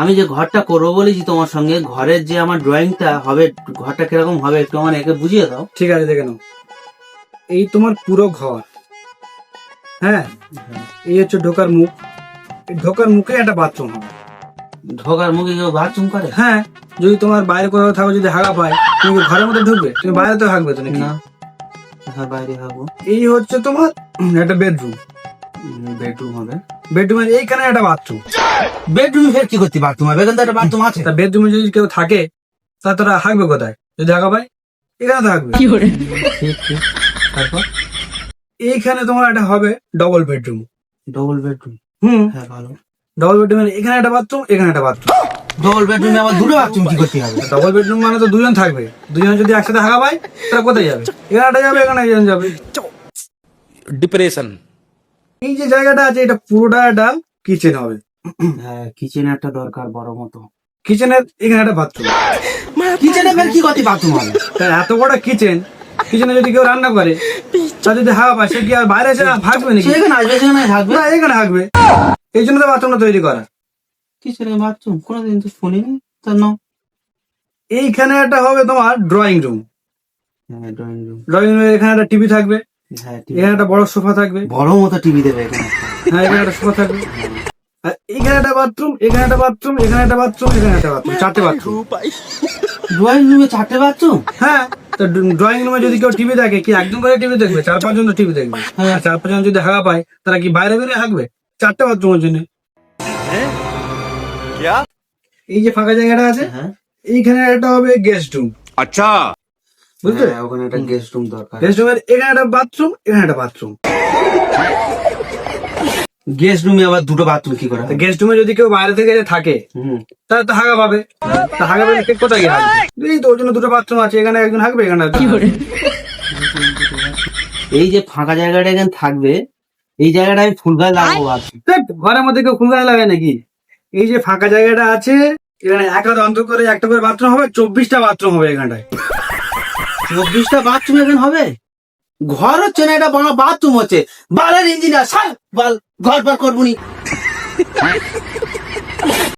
আমি যে ঘরটা করবো বলেছি তোমার সঙ্গে, ঘরের যে আমার ড্রয়িংটা হবে, ঘরটা কিরকম হবে একটু আমার একে বুঝিয়ে দাও। ঠিক আছে, দেখে নাও। এই তোমার পুরো ঘর, হ্যাঁ। এই হচ্ছে ঢোকার মুখ, এই ঢোকার মুখে একটা বাথরুম হবে। ঢোকার মুখে কেউ বাথরুম করে? হ্যাঁ, যদি তোমার বাইরে কোথাও থাকো, যদি হাগা পায়, তুমি কি ঘরের মধ্যে ঢুকবে? তুমি বাইরে তো থাকবে তো নাকি? না, হ্যাঁ বাইরে হবো। এই হচ্ছে তোমার একটা বেডরুম। বেডরুম হবে। বেডরুমের এইখানে একটা বাথরুম। বেডরুমে ফের কি করতে বাথরুম হবে? এখানে তো একটা বাথরুম আছে। তা বেডরুমে যদি কেউ থাকে, তা তোরা হাঁকবে কোথায়? যদি হাগা পায়, এখানে তো হাঁকবে। ঠিক ঠিক। তারপর এইখানে তোমার একটা হবে ডবল বেডরুম। Double bedroom. হ্যাঁ ভালো। ডবল বেডরুমের এখানে একটা বাথরুম, এখানে একটা বাথরুম। ডবল বেডরুমে আবার দুটো বাথরুম কি করতে হবে? ডবল বেডরুম মানে তো দুজন থাকবে, দুজন যদি একসাথে হাগা পায়, তারা কোথায় যাবে? এখানে একটা যাবে, এখানে একজন যাবে। ডিপ্রেশন। এই যে জায়গাটা আছে, এটা পুরোটা একটা কিচেন হবে। হ্যাঁ, কিচেন একটা দরকার বড় মতো। কিচেনের এখানে একটা বাথরুম। কিচেনে ফের কি করতে বাথরুম হবে? তা এত বড় কিচেন, কিচেনে যদি কেউ রান্না করে, তা যদি হাওয়া পায়, সে কি আর বাইরে এসে ভাগবে নাকি? সেখানে আসবে, সেখানে থাকবে। না, এখানে হাঁকবে। এই জন্য তো বাথরুমটা তৈরি করা। কিচেনে বাথরুম কোনোদিন তো শুনিনি তো। না, এইখানে একটা হবে তোমার ড্রয়িং রুম। হ্যাঁ ড্রয়িং রুম। ড্রয়িং রুমে এখানে একটা টিভি থাকবে, হ্যাঁ এখানে একটা বড় সোফা থাকবে। বড় মতো টিভি দেবে এখানে একটা। হ্যাঁ, এখানে একটা সোফা থাকবে। আর এখানে একটা বাথরুম, এখানে একটা বাথরুম, এখানে একটা বাথরুম, এখানে একটা বাথরুম, চারটে বাথরুম। ড্রয়িং রুমে চারটে বাথরুম? হ্যাঁ, তো ড্রয়িং রুমে যদি কেউ টিভি দেখে, কি একজন করে টিভি দেখবে? 4-5 জন তো টিভি দেখবে। আর 4-5 জন যদি হাগা পায়, তারা কি বাইরে বেরিয়ে হাঁকবে? চারটে বাথরুমের জন্য। এই যে ফাঁকা জায়গাটা আছে, হ্যাঁ এইখানে একটা হবে গেস্ট রুম। আচ্ছা, বুঝলে? হ্যাঁ, ওখানে একটা গেস্ট রুম দরকার। গেস্ট রুমের এখানে একটা বাথরুম, এখানে একটা বাথরুম। গেস্ট রুমে আবার দুটো বাথরুম কি করে হবে? গেস্ট রুমে যদি কেউ বাইরে থেকে থাকে, হুম। তাহলে তো হাগা পাবে। তা হাগা পেলে কে কোথায় গিয়ে হাগবে? এই তো ওর জন্য দুটো বাথরুম আছে, এখানে একজন হাগবে, এখানে একজন হাগবে। এই যে ফাঁকা জায়গাটা এখানে থাকবে, এই জায়গাটা আমি ফুল গাছ লাগাবো ভাবছি। ধ্যাৎ, ঘরের মধ্যে কেউ ফুল গাছ লাগায় নাকি? এই যে ফাঁকা জায়গাটা আছে, এখানে একাদ অন্ত করে একটা করে বাথরুম হবে, 24টা বাথরুম হবে এখানটায়। 24টা বাথরুম এখানে হবে? ঘর হচ্ছে না, এটা বাথরুম হচ্ছে। বালের ইঞ্জিনিয়ার সার বাল ঘর বার করবো নি।